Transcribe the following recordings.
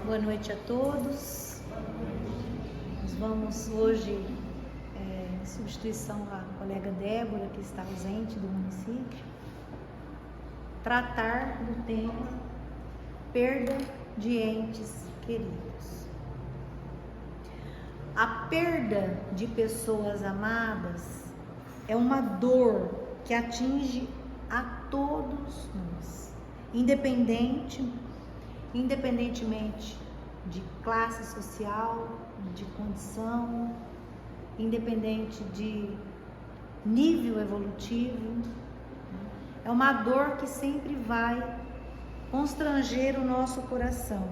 Boa noite a todos. Nós vamos hoje, em substituição à colega Débora, que está ausente do município, tratar do tema perda de entes queridos. A perda de pessoas amadas é uma dor que atinge a todos nós, independentemente de classe social, de condição, independente de nível evolutivo. É uma dor que sempre vai constranger o nosso coração.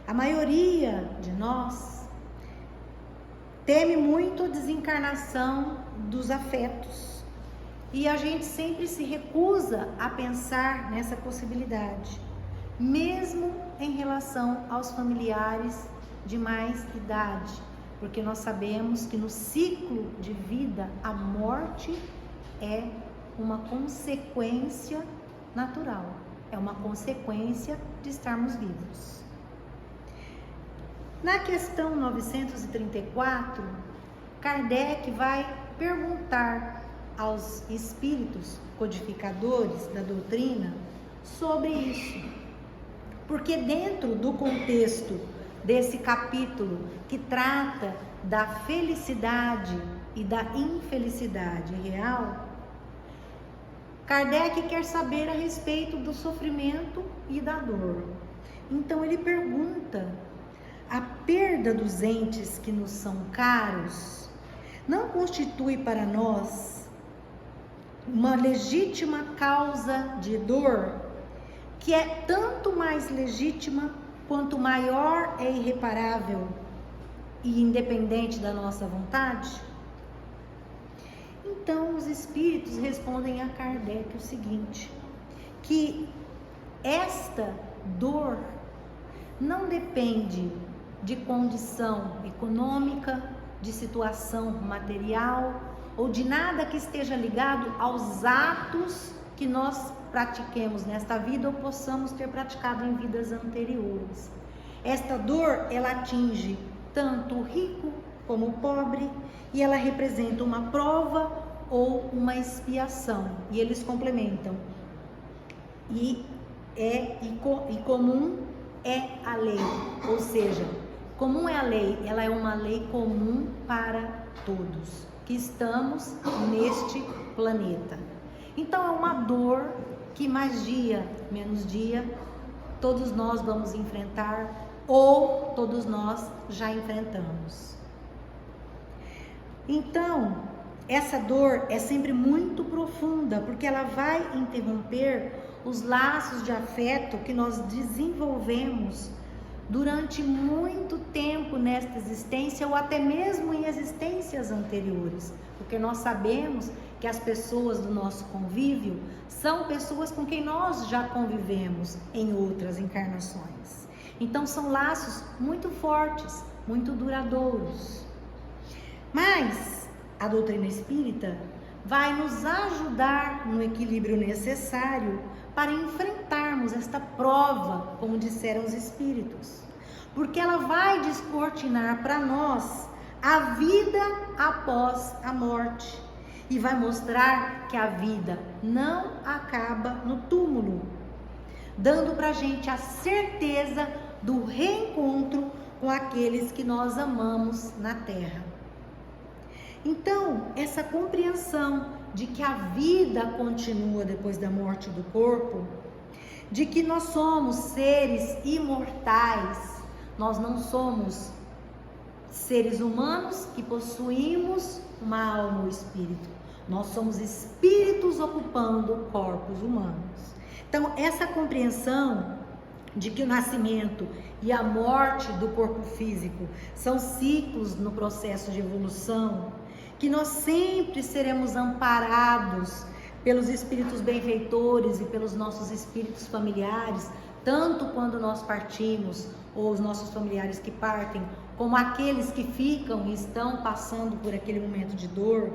A maioria de nós teme muito a desencarnação dos afetos e a gente sempre se recusa a pensar nessa possibilidade, mesmo em relação aos familiares de mais idade, porque nós sabemos que no ciclo de vida a morte é uma consequência natural, é uma consequência de estarmos vivos. Na questão 934, Kardec vai perguntar aos espíritos codificadores da doutrina sobre isso, porque dentro do contexto desse capítulo que trata da felicidade e da infelicidade real, Kardec quer saber a respeito do sofrimento e da dor. Então ele pergunta: a perda dos entes que nos são caros não constitui para nós uma legítima causa de dor, que é tanto mais legítima quanto maior é irreparável e independente da nossa vontade? Então os espíritos respondem a Kardec o seguinte, que esta dor não depende de condição econômica, de situação material ou de nada que esteja ligado aos atos que nós pratiquemos nesta vida ou possamos ter praticado em vidas anteriores. Esta dor, ela atinge tanto o rico como o pobre e ela representa uma prova ou uma expiação. E eles complementam. E comum é a lei, ou seja, comum é a lei, ela é uma lei comum para todos que estamos neste planeta. Então é uma dor que mais dia, menos dia, todos nós vamos enfrentar ou todos nós já enfrentamos. Então, essa dor é sempre muito profunda, porque ela vai interromper os laços de afeto que nós desenvolvemos durante muito tempo nesta existência ou até mesmo em existências anteriores, porque nós sabemos que as pessoas do nosso convívio são pessoas com quem nós já convivemos em outras encarnações. Então são laços muito fortes, muito duradouros. Mas a doutrina espírita vai nos ajudar no equilíbrio necessário para enfrentarmos esta prova, como disseram os espíritos, porque ela vai descortinar para nós a vida após a morte e vai mostrar que a vida não acaba no túmulo, dando para a gente a certeza do reencontro com aqueles que nós amamos na terra. Então, essa compreensão de que a vida continua depois da morte do corpo, de que nós somos seres imortais, nós não somos seres humanos que possuímos uma alma ou espírito, nós somos espíritos ocupando corpos humanos. Então, essa compreensão de que o nascimento e a morte do corpo físico são ciclos no processo de evolução, que nós sempre seremos amparados pelos espíritos benfeitores e pelos nossos espíritos familiares, tanto quando nós partimos, ou os nossos familiares que partem, como aqueles que ficam e estão passando por aquele momento de dor.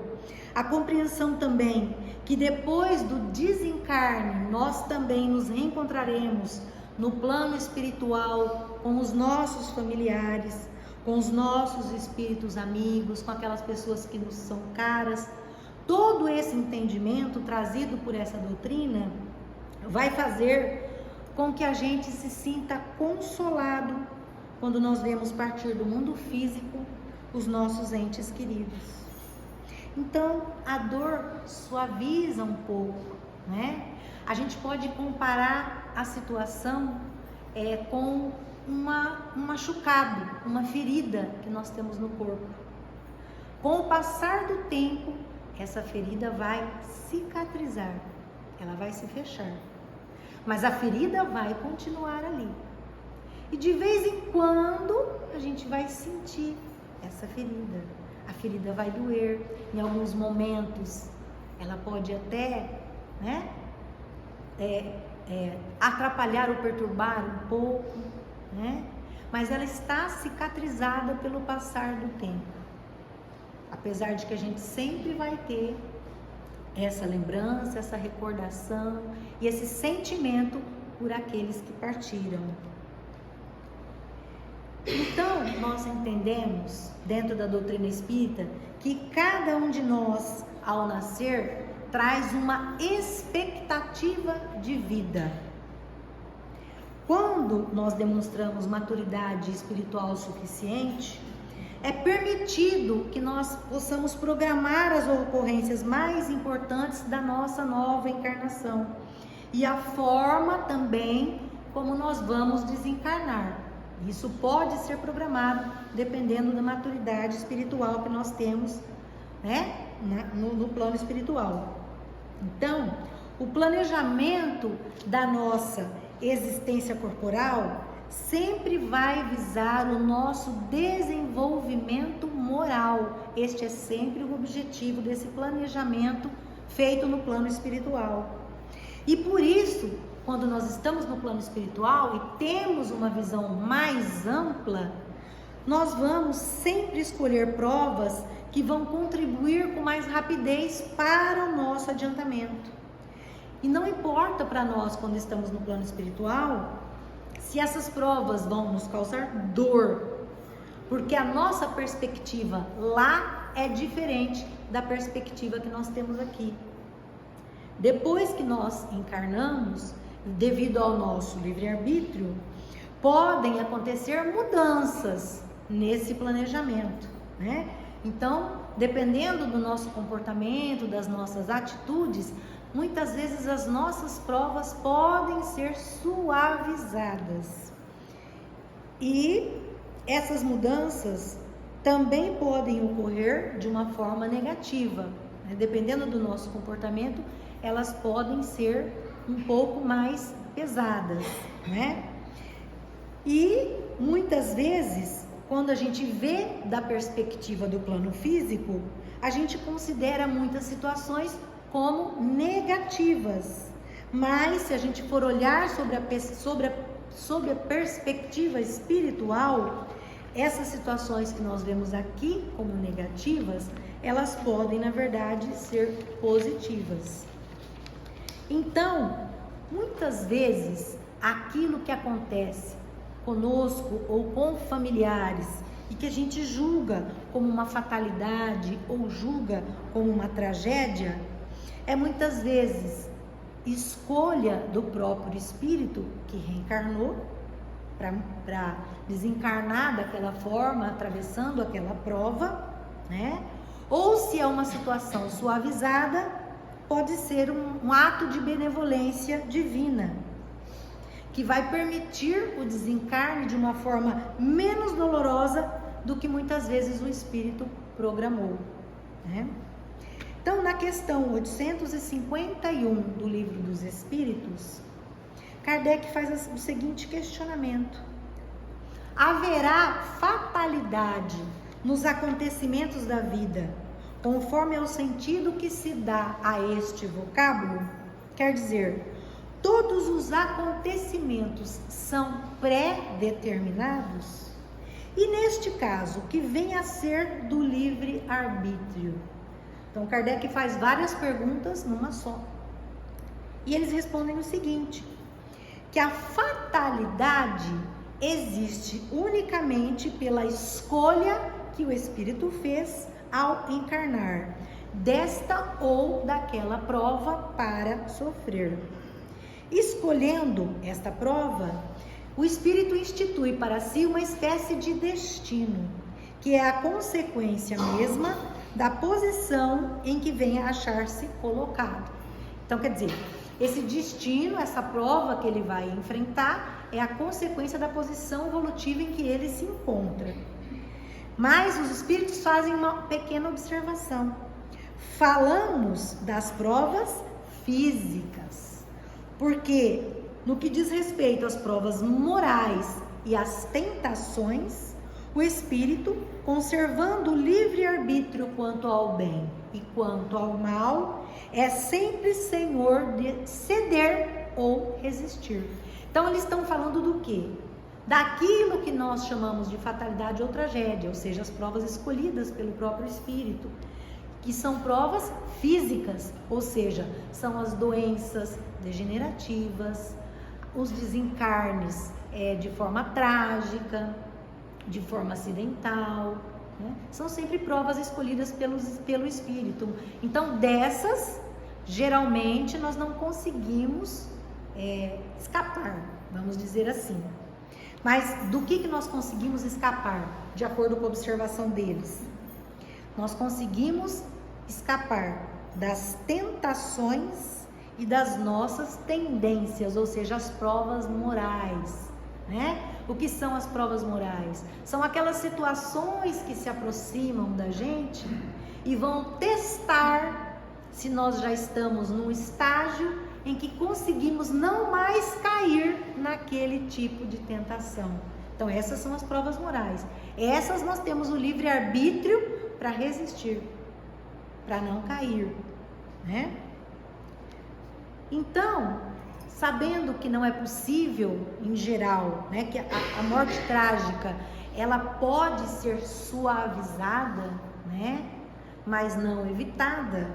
A compreensão também que depois do desencarne, nós também nos reencontraremos no plano espiritual, com os nossos familiares, com os nossos espíritos amigos, com aquelas pessoas que nos são caras. Todo esse entendimento trazido por essa doutrina vai fazer com que a gente se sinta consolado quando nós vemos partir do mundo físico os nossos entes queridos. Então, a dor suaviza um pouco, né? A gente pode comparar a situação com um machucado, uma ferida que nós temos no corpo. Com o passar do tempo, essa ferida vai cicatrizar, ela vai se fechar, mas a ferida vai continuar ali. E de vez em quando a gente vai sentir essa ferida. A ferida vai doer, em alguns momentos ela pode até, né, atrapalhar ou perturbar um pouco, né? Mas ela está cicatrizada pelo passar do tempo. Apesar de que a gente sempre vai ter essa lembrança, essa recordação e esse sentimento por aqueles que partiram. Então, nós entendemos, dentro da doutrina espírita, que cada um de nós, ao nascer, traz uma expectativa de vida. Quando nós demonstramos maturidade espiritual suficiente, é permitido que nós possamos programar as ocorrências mais importantes da nossa nova encarnação e a forma também como nós vamos desencarnar. Isso pode ser programado dependendo da maturidade espiritual que nós temos, né, no plano espiritual. Então, o planejamento da nossa existência corporal sempre vai visar o nosso desenvolvimento moral. Este é sempre o objetivo desse planejamento feito no plano espiritual. E por isso, quando nós estamos no plano espiritual e temos uma visão mais ampla, nós vamos sempre escolher provas que vão contribuir com mais rapidez para o nosso adiantamento. E não importa para nós, quando estamos no plano espiritual, se essas provas vão nos causar dor, porque a nossa perspectiva lá é diferente da perspectiva que nós temos aqui. Depois que nós encarnamos, devido ao nosso livre-arbítrio, podem acontecer mudanças nesse planejamento, né? Então, dependendo do nosso comportamento, das nossas atitudes, muitas vezes as nossas provas podem ser suavizadas. E essas mudanças também podem ocorrer de uma forma negativa, né? Dependendo do nosso comportamento, elas podem ser um pouco mais pesadas, né? E muitas vezes, quando a gente vê da perspectiva do plano físico, a gente considera muitas situações como negativas. Mas se a gente for olhar sobre a perspectiva espiritual, essas situações que nós vemos aqui como negativas, elas podem, na verdade, ser positivas. Então, muitas vezes, aquilo que acontece conosco ou com familiares e que a gente julga como uma fatalidade ou julga como uma tragédia, é muitas vezes escolha do próprio espírito que reencarnou para desencarnar daquela forma, atravessando aquela prova, né? Ou se é uma situação suavizada, pode ser um ato de benevolência divina, que vai permitir o desencarne de uma forma menos dolorosa do que muitas vezes o espírito programou, né? Então, na questão 851 do Livro dos Espíritos, Kardec faz o seguinte questionamento: haverá fatalidade nos acontecimentos da vida, conforme ao sentido que se dá a este vocábulo? Quer dizer, todos os acontecimentos são pré-determinados? E neste caso, que vem a ser do livre-arbítrio? Então, Kardec faz várias perguntas numa só. E eles respondem o seguinte: que a fatalidade existe unicamente pela escolha que o espírito fez ao encarnar, desta ou daquela prova para sofrer. Escolhendo esta prova, o espírito institui para si uma espécie de destino, que é a consequência mesma da posição em que vem a achar-se colocado. Então, quer dizer, esse destino, essa prova que ele vai enfrentar, é a consequência da posição evolutiva em que ele se encontra. Mas os espíritos fazem uma pequena observação. Falamos das provas físicas, porque no que diz respeito às provas morais e às tentações, o espírito, conservando o livre-arbítrio quanto ao bem e quanto ao mal, é sempre senhor de ceder ou resistir. Então eles estão falando do quê? Daquilo que nós chamamos de fatalidade ou tragédia, ou seja, as provas escolhidas pelo próprio espírito, que são provas físicas, ou seja, são as doenças degenerativas, os desencarnes de forma trágica, de forma acidental, né? São sempre provas escolhidas pelo espírito. Então, dessas, geralmente nós não conseguimos escapar, vamos dizer assim. Mas do que nós conseguimos escapar, de acordo com a observação deles? Nós conseguimos escapar das tentações e das nossas tendências, ou seja, as provas morais, né? O que são as provas morais? São aquelas situações que se aproximam da gente e vão testar se nós já estamos num estágio em que conseguimos não mais cair naquele tipo de tentação. Então essas são as provas morais. Essas nós temos o livre-arbítrio para resistir, para não cair, né? Então, sabendo que não é possível, em geral, né, que a morte trágica, ela pode ser suavizada, né, mas não evitada,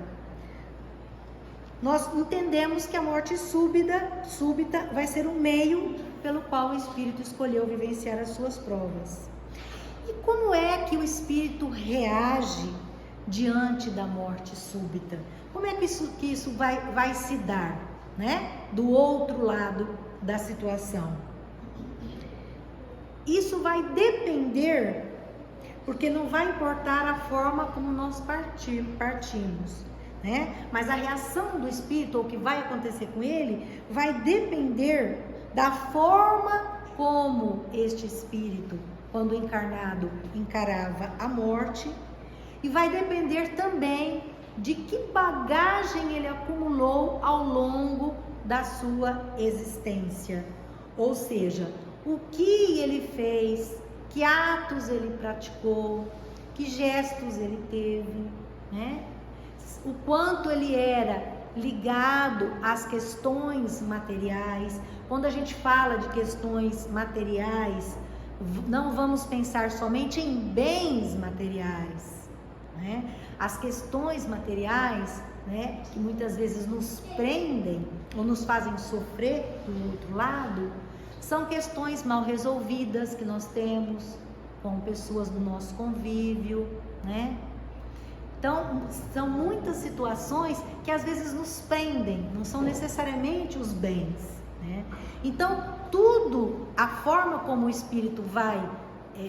nós entendemos que a morte súbita vai ser o meio pelo qual o espírito escolheu vivenciar as suas provas. E como é que o espírito reage diante da morte súbita? Como é que isso vai se dar, né? Do outro lado da situação. Isso vai depender, porque não vai importar a forma como nós partimos, né? Mas a reação do espírito, ou o que vai acontecer com ele, vai depender da forma como este espírito, quando encarnado, encarava a morte, e vai depender também de que bagagem ele acumulou ao longo da sua existência. Ou seja, o que ele fez, que atos ele praticou, que gestos ele teve, né? O quanto ele era ligado às questões materiais. Quando a gente fala de questões materiais, não vamos pensar somente em bens materiais, né? As questões materiais, né, que muitas vezes nos prendem ou nos fazem sofrer do outro lado, são questões mal resolvidas que nós temos com pessoas do nosso convívio, né? Então, são muitas situações que às vezes nos prendem, não são necessariamente os bens, né? Então, tudo, a forma como o espírito vai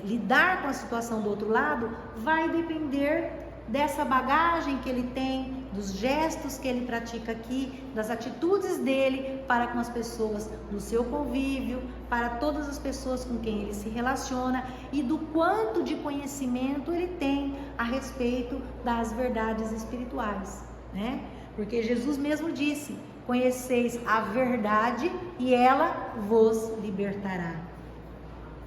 lidar com a situação do outro lado, vai depender dessa bagagem que ele tem, dos gestos que ele pratica aqui, das atitudes dele para com as pessoas do seu convívio, para todas as pessoas com quem ele se relaciona e do quanto de conhecimento ele tem a respeito das verdades espirituais, né? Porque Jesus mesmo disse: conheceis a verdade e ela vos libertará.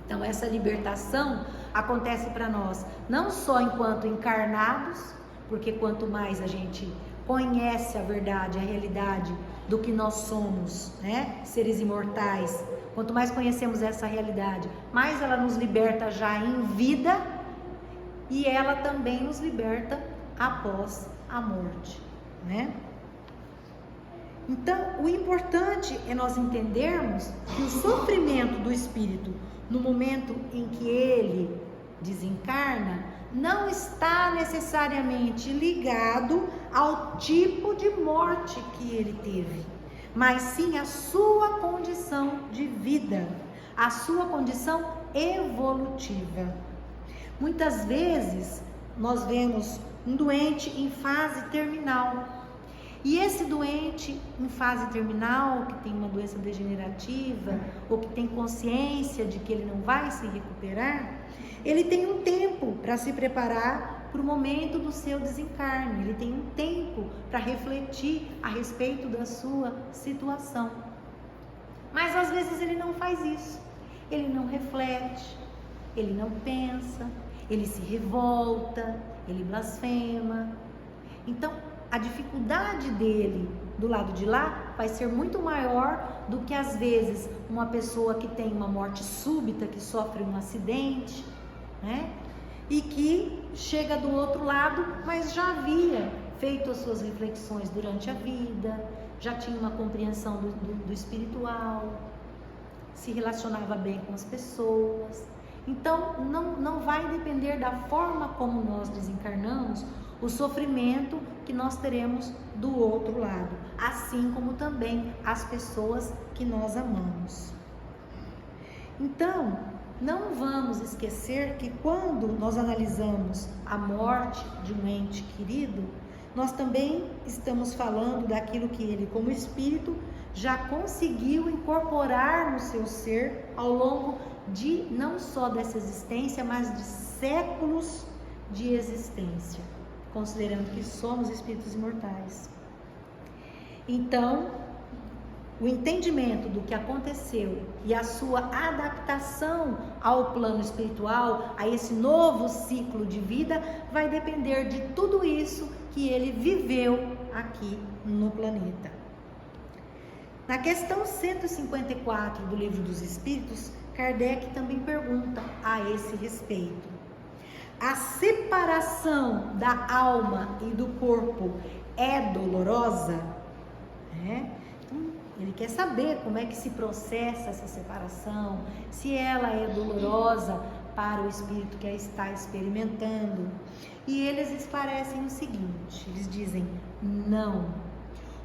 Então essa libertação acontece para nós não só enquanto encarnados, porque quanto mais a gente conhece a verdade, a realidade do que nós somos, né, seres imortais, quanto mais conhecemos essa realidade, mais ela nos liberta já em vida e ela também nos liberta após a morte, né? Então, o importante é nós entendermos que o sofrimento do espírito, no momento em que ele desencarna, não está necessariamente ligado ao tipo de morte que ele teve, mas sim à sua condição de vida, à sua condição evolutiva. Muitas vezes nós vemos um doente em fase terminal, e esse doente em fase terminal, que tem uma doença degenerativa, ou que tem consciência de que ele não vai se recuperar, ele tem um tempo para se preparar para o momento do seu desencarne, ele tem um tempo para refletir a respeito da sua situação. Mas às vezes ele não faz isso, ele não reflete, ele não pensa, ele se revolta, ele blasfema. Então, a dificuldade dele do lado de lá vai ser muito maior do que às vezes uma pessoa que tem uma morte súbita, que sofre um acidente, né? E que chega do outro lado, mas já havia feito as suas reflexões durante a vida, já tinha uma compreensão do espiritual, se relacionava bem com as pessoas. Então, não vai depender da forma como nós desencarnamos o sofrimento que nós teremos do outro lado, assim como também as pessoas que nós amamos. Então, não vamos esquecer que quando nós analisamos a morte de um ente querido, nós também estamos falando daquilo que ele, como espírito, já conseguiu incorporar no seu ser ao longo de não só dessa existência, mas de séculos de existência, considerando que somos espíritos imortais. Então, o entendimento do que aconteceu e a sua adaptação ao plano espiritual, a esse novo ciclo de vida, vai depender de tudo isso que ele viveu aqui no planeta. Na questão 154 do Livro dos Espíritos, Kardec também pergunta a esse respeito: a separação da alma e do corpo é dolorosa? Ele quer saber como é que se processa essa separação, se ela é dolorosa para o espírito que a está experimentando. E eles esclarecem o seguinte, eles dizem: não,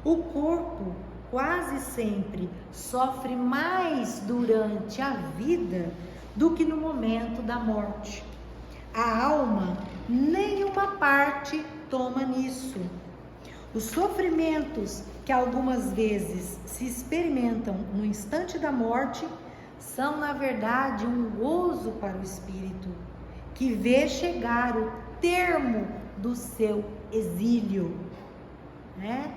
o corpo quase sempre sofre mais durante a vida do que no momento da morte. A alma nenhuma parte toma nisso. Os sofrimentos que algumas vezes se experimentam no instante da morte são, na verdade, um gozo para o espírito, que vê chegar o termo do seu exílio, né?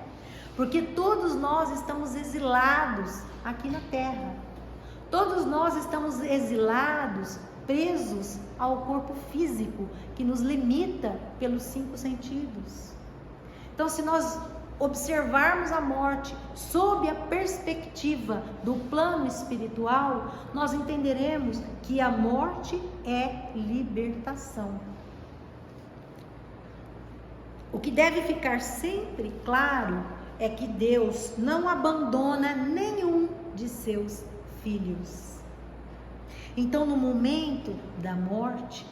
Porque todos nós estamos exilados aqui na Terra. Todos nós estamos exilados, presos ao corpo físico, que nos limita pelos 5 sentidos. Então, se nós observarmos a morte sob a perspectiva do plano espiritual, nós entenderemos que a morte é libertação. O que deve ficar sempre claro é que Deus não abandona nenhum de seus filhos. Então, no momento da morte,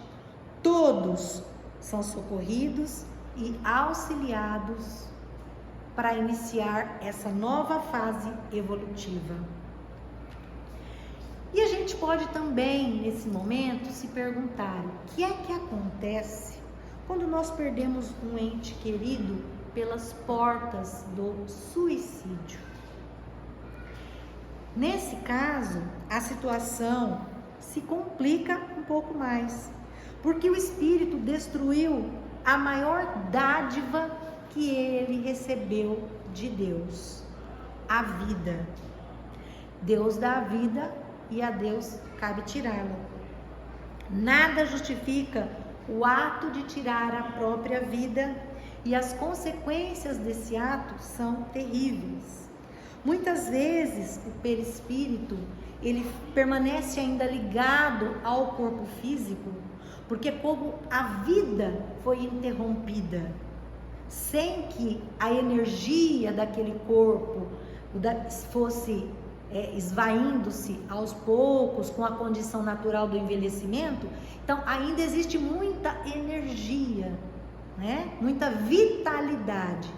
todos são socorridos e auxiliados para iniciar essa nova fase evolutiva. E a gente pode também, nesse momento, se perguntar: o que é que acontece quando nós perdemos um ente querido pelas portas do suicídio? Nesse caso, a situação se complica um pouco mais, porque o espírito destruiu a maior dádiva que ele recebeu de Deus, a vida. Deus dá a vida e a Deus cabe tirá-la. Nada justifica o ato de tirar a própria vida, e as consequências desse ato são terríveis. Muitas vezes o perispírito, ele permanece ainda ligado ao corpo físico, porque como a vida foi interrompida, sem que a energia daquele corpo fosse esvaindo-se aos poucos com a condição natural do envelhecimento, então ainda existe muita energia, né? Muita vitalidade.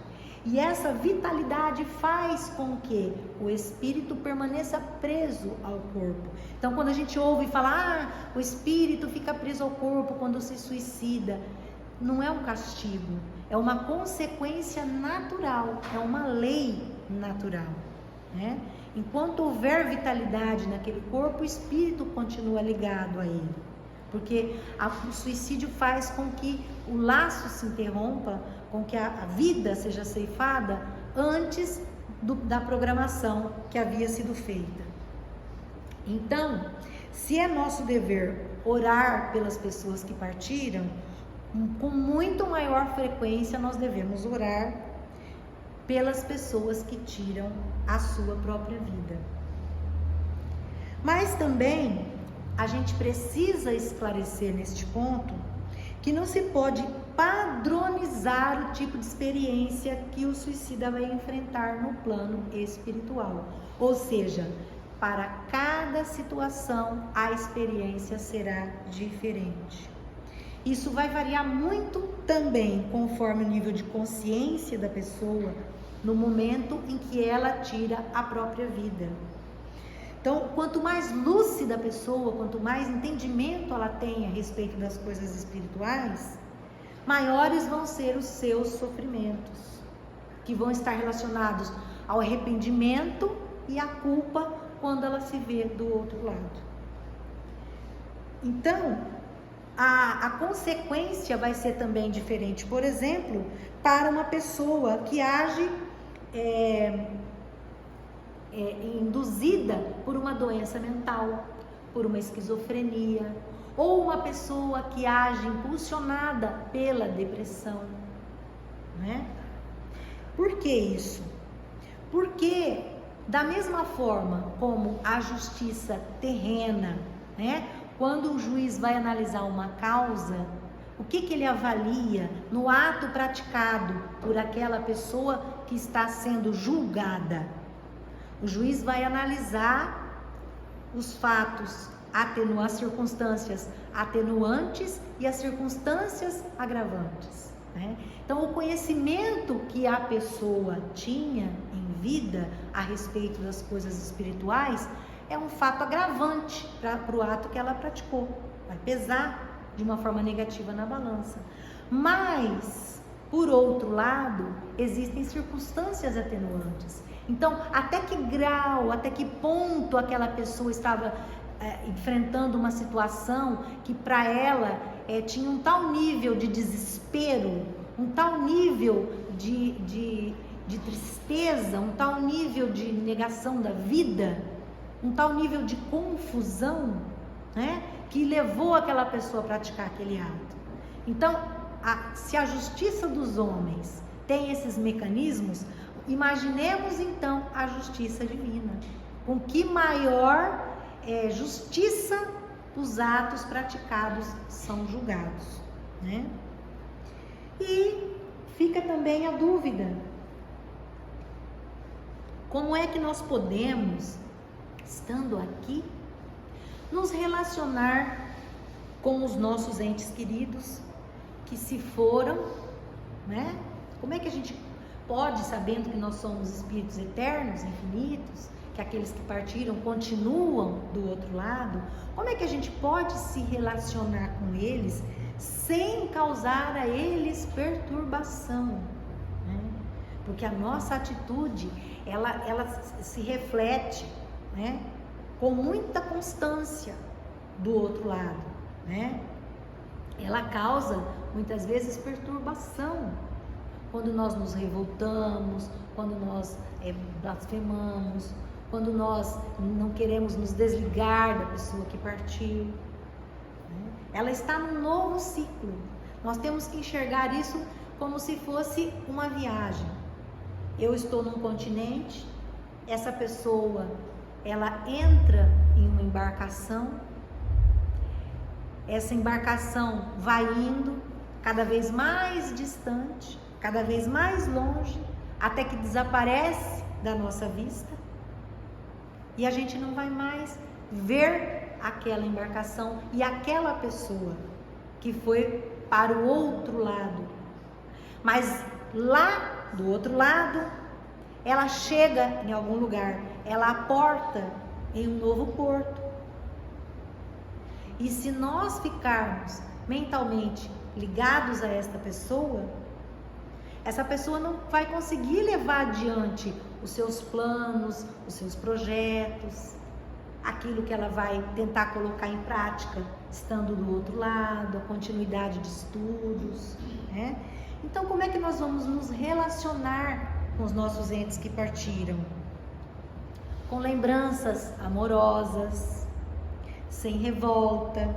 E essa vitalidade faz com que o espírito permaneça preso ao corpo. Então, quando a gente ouve falar, o espírito fica preso ao corpo quando se suicida, não é um castigo, é uma consequência natural, é uma lei natural, né? Enquanto houver vitalidade naquele corpo, o espírito continua ligado a ele, porque o suicídio faz com que o laço se interrompa, com que a vida seja ceifada antes da programação que havia sido feita. Então, se é nosso dever orar pelas pessoas que partiram, com muito maior frequência nós devemos orar pelas pessoas que tiram a sua própria vida. Mas também a gente precisa esclarecer neste ponto que não se pode padronizar o tipo de experiência que o suicida vai enfrentar no plano espiritual. Ou seja, para cada situação a experiência será diferente. Isso vai variar muito também conforme o nível de consciência da pessoa no momento em que ela tira a própria vida. Então, quanto mais lúcida a pessoa, quanto mais entendimento ela tem a respeito das coisas espirituais, maiores vão ser os seus sofrimentos, que vão estar relacionados ao arrependimento e à culpa quando ela se vê do outro lado. Então, a consequência vai ser também diferente. Por exemplo, para uma pessoa que age induzida por uma doença mental, por uma esquizofrenia, ou uma pessoa que age impulsionada pela depressão, né? Por que isso? Porque da mesma forma como a justiça terrena, né? Quando o juiz vai analisar uma causa, o que ele avalia no ato praticado por aquela pessoa que está sendo julgada? O juiz vai analisar os fatos, as circunstâncias atenuantes e as circunstâncias agravantes, né? Então, o conhecimento que a pessoa tinha em vida a respeito das coisas espirituais é um fato agravante para o ato que ela praticou. Vai pesar de uma forma negativa na balança. Mas, por outro lado, existem circunstâncias atenuantes. Então, até que grau, até que ponto aquela pessoa estava enfrentando uma situação que para ela tinha um tal nível de desespero, um tal nível de tristeza, um tal nível de negação da vida, um tal nível de confusão, né, que levou aquela pessoa a praticar aquele ato. Então, se a justiça dos homens tem esses mecanismos, imaginemos então a justiça divina. Com que maior justiça os atos praticados são julgados, né? E fica também a dúvida: como é que nós podemos, estando aqui, nos relacionar com os nossos entes queridos que se foram, né? Como é que a gente pode, sabendo que nós somos espíritos eternos, infinitos, que aqueles que partiram continuam do outro lado, como é que a gente pode se relacionar com eles sem causar a eles perturbação, né? Porque a nossa atitude, ela se reflete, né, com muita constância do outro lado, né? Ela causa muitas vezes perturbação quando nós nos revoltamos, quando nós blasfemamos, quando nós não queremos nos desligar da pessoa que partiu, né? Ela está num novo ciclo. Nós temos que enxergar isso como se fosse uma viagem. Eu estou num continente, essa pessoa, ela entra em uma embarcação, essa embarcação vai indo cada vez mais distante, cada vez mais longe, até que desaparece da nossa vista e a gente não vai mais ver aquela embarcação e aquela pessoa que foi para o outro lado. Mas lá do outro lado, ela chega em algum lugar, ela aporta em um novo porto. E se nós ficarmos mentalmente ligados a essa pessoa não vai conseguir levar adiante os seus planos, os seus projetos, aquilo que ela vai tentar colocar em prática, estando do outro lado, a continuidade de estudos, né? Então, como é que nós vamos nos relacionar com os nossos entes que partiram? Com lembranças amorosas, sem revolta,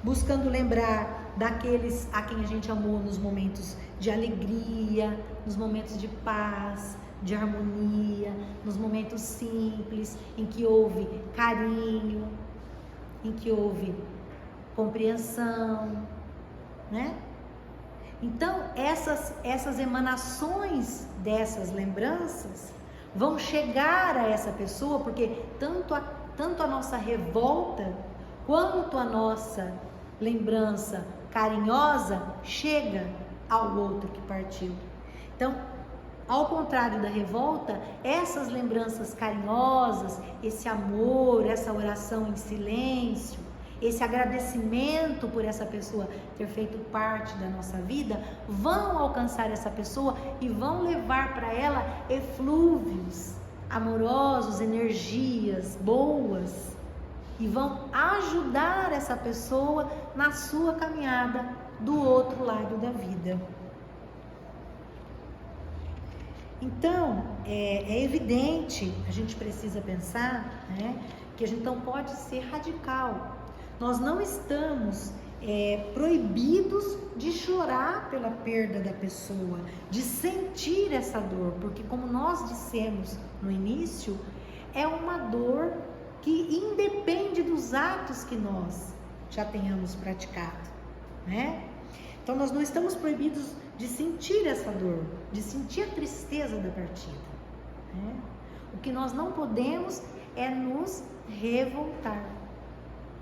buscando lembrar daqueles a quem a gente amou nos momentos de alegria, nos momentos de paz, de harmonia, nos momentos simples, em que houve carinho, em que houve compreensão, né? Então, essas emanações dessas lembranças vão chegar a essa pessoa, porque tanto a nossa revolta quanto a nossa lembrança carinhosa chega ao outro que partiu. Então, ao contrário da revolta, essas lembranças carinhosas, esse amor, essa oração em silêncio, esse agradecimento por essa pessoa ter feito parte da nossa vida, vão alcançar essa pessoa e vão levar para ela eflúvios amorosos, energias boas, e vão ajudar essa pessoa na sua caminhada do outro lado da vida. Então, é evidente, a gente precisa pensar, né, que a gente não pode ser radical. Nós não estamos proibidos de chorar pela perda da pessoa, de sentir essa dor, porque como nós dissemos no início, é uma dor que independe dos atos que nós já tenhamos praticado, né? Então nós não estamos proibidos de sentir essa dor, de sentir a tristeza da partida, né? O que nós não podemos é nos revoltar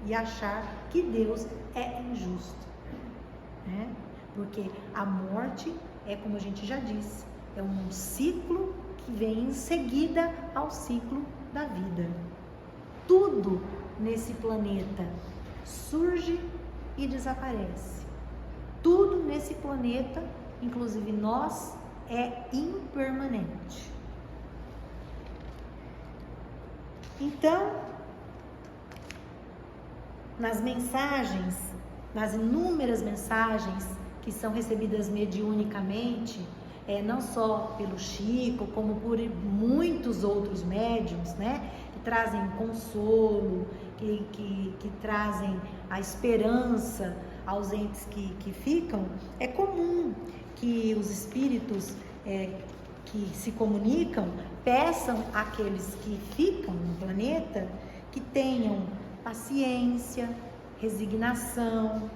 e achar que Deus é injusto, né? Porque a morte é, como a gente já disse, é um ciclo que vem em seguida ao ciclo da vida. Tudo nesse planeta surge e desaparece. Tudo nesse planeta, inclusive nós, é impermanente. Então, nas mensagens, nas inúmeras mensagens que são recebidas mediunicamente, não só pelo Chico, como por muitos outros médiuns, né? Que trazem consolo, que trazem a esperança aos entes que ficam. É comum que os espíritos que se comunicam peçam àqueles que ficam no planeta que tenham paciência, resignação,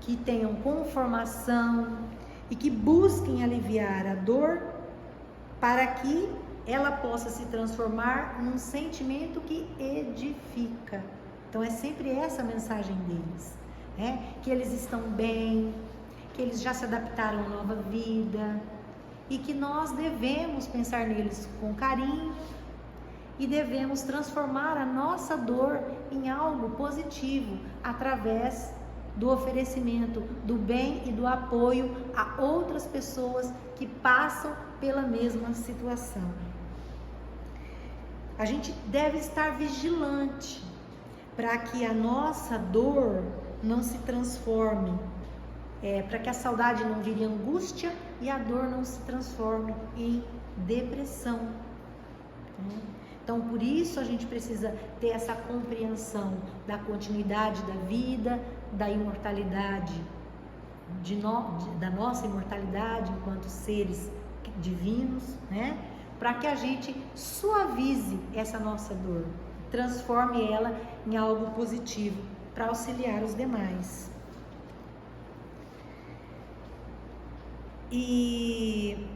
que tenham conformação e que busquem aliviar a dor para que ela possa se transformar num sentimento que edifica. Então é sempre essa a mensagem deles, né? Que eles estão bem, que eles já se adaptaram à nova vida e que nós devemos pensar neles com carinho e devemos transformar a nossa dor em algo positivo através do oferecimento do bem e do apoio a outras pessoas que passam pela mesma situação. A gente deve estar vigilante para que a nossa dor não se transforme, para que a saudade não vire angústia e a dor não se transforme em depressão. Então, por isso a gente precisa ter essa compreensão da continuidade da vida, da imortalidade, da nossa imortalidade enquanto seres divinos, né? Para que a gente suavize essa nossa dor, transforme ela em algo positivo para auxiliar os demais. E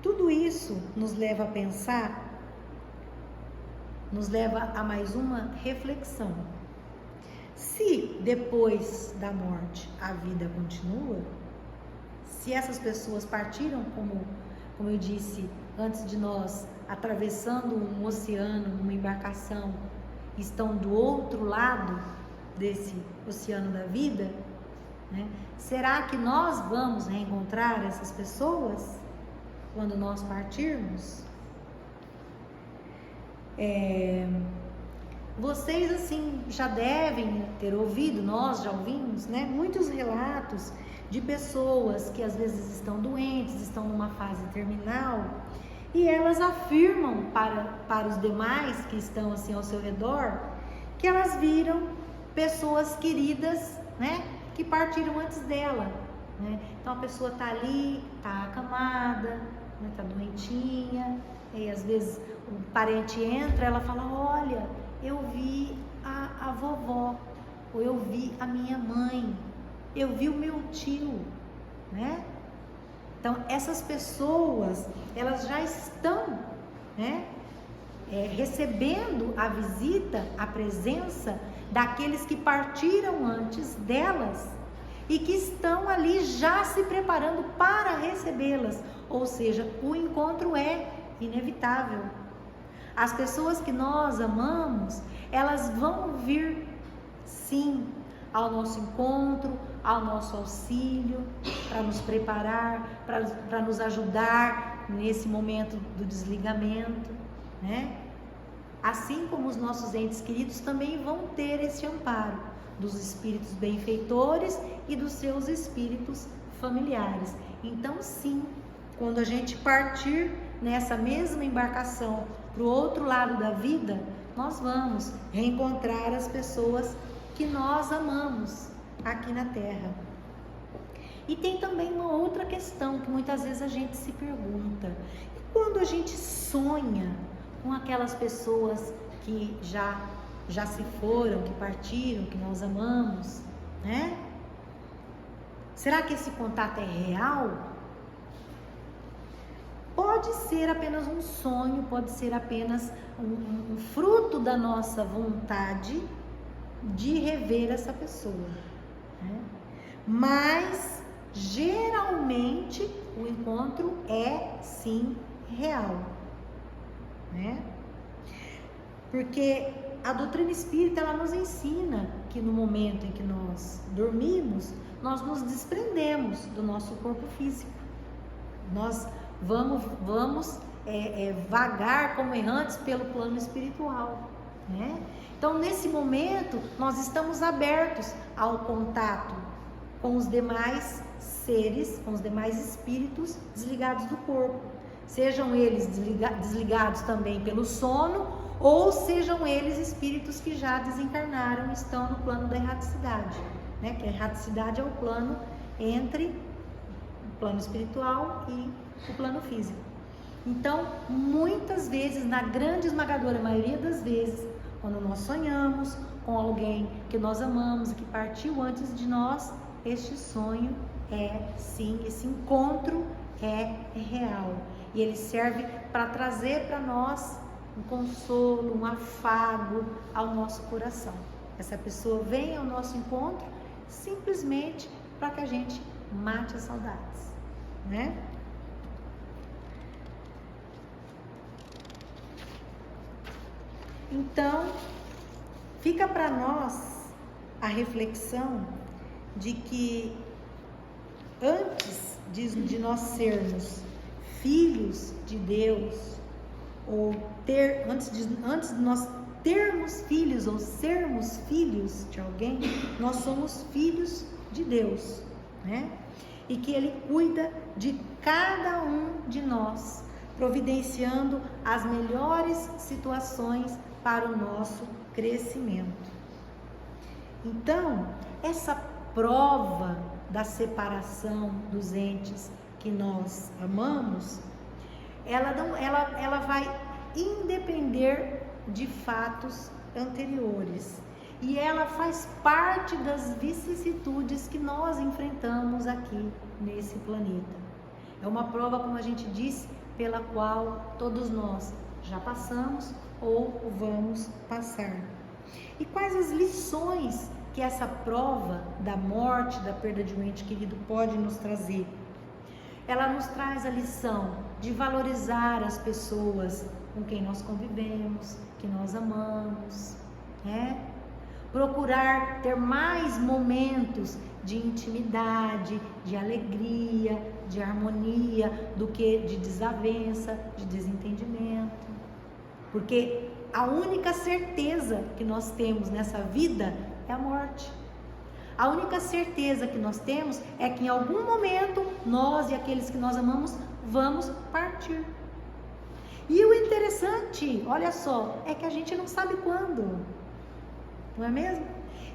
Tudo isso nos leva a pensar, nos leva a mais uma reflexão. Se depois da morte a vida continua, se essas pessoas partiram, como eu disse antes de nós, atravessando um oceano, uma embarcação, estão do outro lado desse oceano da vida, né? Será que nós vamos reencontrar essas pessoas quando nós partirmos? Vocês assim já devem ter ouvido, nós já ouvimos, né, muitos relatos de pessoas que às vezes estão doentes, estão numa fase terminal, e elas afirmam para os demais que estão assim ao seu redor que elas viram pessoas queridas, né, que partiram antes dela, né? Então a pessoa tá ali, tá acamada, né, tá doentinha, e às vezes um parente entra, ela fala: olha, eu vi a vovó, ou eu vi a minha mãe, eu vi o meu tio, né? Então essas pessoas, elas já estão, né, recebendo a visita, a presença daqueles que partiram antes delas e que estão ali já se preparando para recebê-las, ou seja, o encontro é inevitável. As pessoas que nós amamos, elas vão vir sim ao nosso encontro, ao nosso auxílio, para nos preparar, para nos ajudar nesse momento do desligamento, né? Assim como os nossos entes queridos também vão ter esse amparo dos espíritos benfeitores e dos seus espíritos familiares. Então sim, quando a gente partir nessa mesma embarcação para o outro lado da vida, nós vamos reencontrar as pessoas que nós amamos aqui na Terra. E tem também uma outra questão que muitas vezes a gente se pergunta: e quando a gente sonha com aquelas pessoas que já se foram, que partiram, que nós amamos, né? Será que esse contato é real? Pode ser apenas um sonho, pode ser apenas um fruto da nossa vontade de rever essa pessoa, né? Mas geralmente o encontro é sim real, né? Porque a doutrina espírita, ela nos ensina que no momento em que nós dormimos, nós nos desprendemos do nosso corpo físico. Nós vamos vagar como errantes pelo plano espiritual, né? Então, nesse momento, nós estamos abertos ao contato com os demais seres, com os demais espíritos desligados do corpo. Sejam eles desligados também pelo sono, ou sejam eles espíritos que já desencarnaram e estão no plano da erraticidade, né? Que a erraticidade é o plano entre o plano espiritual e o plano físico. Então, muitas vezes, na grande esmagadora maioria das vezes, quando nós sonhamos com alguém que nós amamos e que partiu antes de nós, este sonho sim, esse encontro é real. E ele serve para trazer para nós um consolo, um afago ao nosso coração. Essa pessoa vem ao nosso encontro simplesmente para que a gente mate as saudades, né? Então, fica para nós a reflexão de que antes de nós sermos filhos de Deus, ou antes de nós termos filhos ou sermos filhos de alguém, nós somos filhos de Deus, né? E que Ele cuida de cada um de nós, providenciando as melhores situações para o nosso crescimento. Então, essa prova da separação dos entes que nós amamos, ela vai independer de fatos anteriores, e ela faz parte das vicissitudes que nós enfrentamos aqui nesse planeta. É uma prova, como a gente disse, pela qual todos nós já passamos ou vamos passar. E quais as lições que essa prova da morte, da perda de um ente querido pode nos trazer? Ela nos traz a lição de valorizar as pessoas com quem nós convivemos, que nós amamos, né? Procurar ter mais momentos de intimidade, de alegria, de harmonia, do que de desavença, de desentendimento. Porque a única certeza que nós temos nessa vida é a morte. A única certeza que nós temos é que em algum momento nós e aqueles que nós amamos vamos partir. E o interessante, olha só, é que a gente não sabe quando, não é mesmo?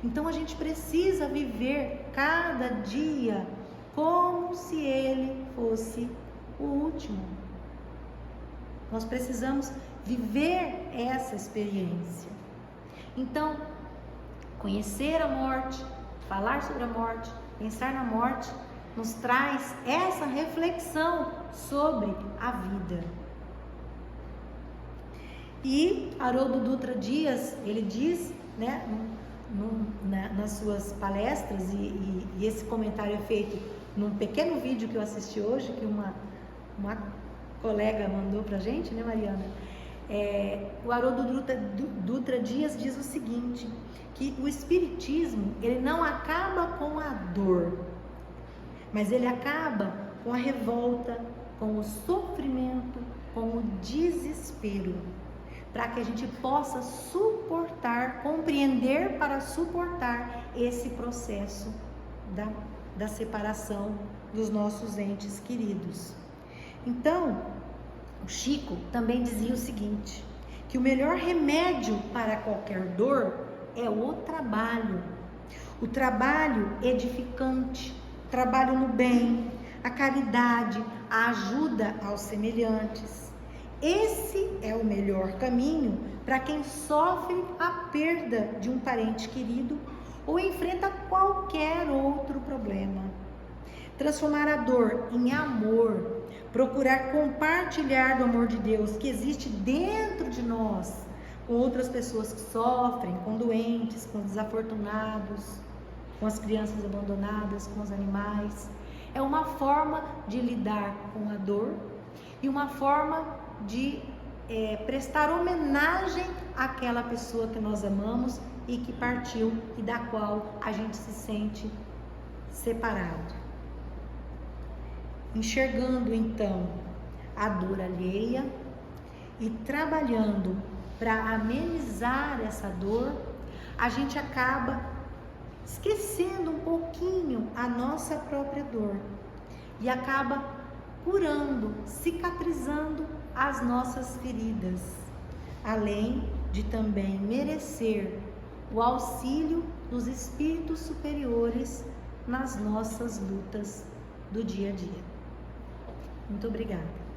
Então a gente precisa viver cada dia como se ele fosse o último. Nós precisamos viver essa experiência. Então, conhecer a morte, falar sobre a morte, pensar na morte, nos traz essa reflexão sobre a vida. E Haroldo Dutra Dias, ele diz, né, nas suas palestras, e esse comentário é feito num pequeno vídeo que eu assisti hoje, que uma colega mandou pra gente, né, Mariana? O Haroldo Dutra Dias diz o seguinte, que o espiritismo, ele não acaba com a dor, mas ele acaba com a revolta, com o sofrimento, com o desespero, para que a gente possa suportar, compreender para suportar esse processo da separação dos nossos entes queridos. Então, o Chico também dizia o seguinte, que o melhor remédio para qualquer dor é o trabalho edificante, o trabalho no bem, a caridade, a ajuda aos semelhantes. Esse é o melhor caminho para quem sofre a perda de um parente querido ou enfrenta qualquer outro problema. Transformar a dor em amor, procurar compartilhar do amor de Deus que existe dentro de nós, com outras pessoas que sofrem, com doentes, com desafortunados, com as crianças abandonadas, com os animais. É uma forma de lidar com a dor e uma forma de prestar homenagem àquela pessoa que nós amamos e que partiu e da qual a gente se sente separado. Enxergando então a dor alheia e trabalhando para amenizar essa dor, a gente acaba esquecendo um pouquinho a nossa própria dor e acaba curando, cicatrizando as nossas feridas, além de também merecer o auxílio dos espíritos superiores nas nossas lutas do dia a dia. Muito obrigada.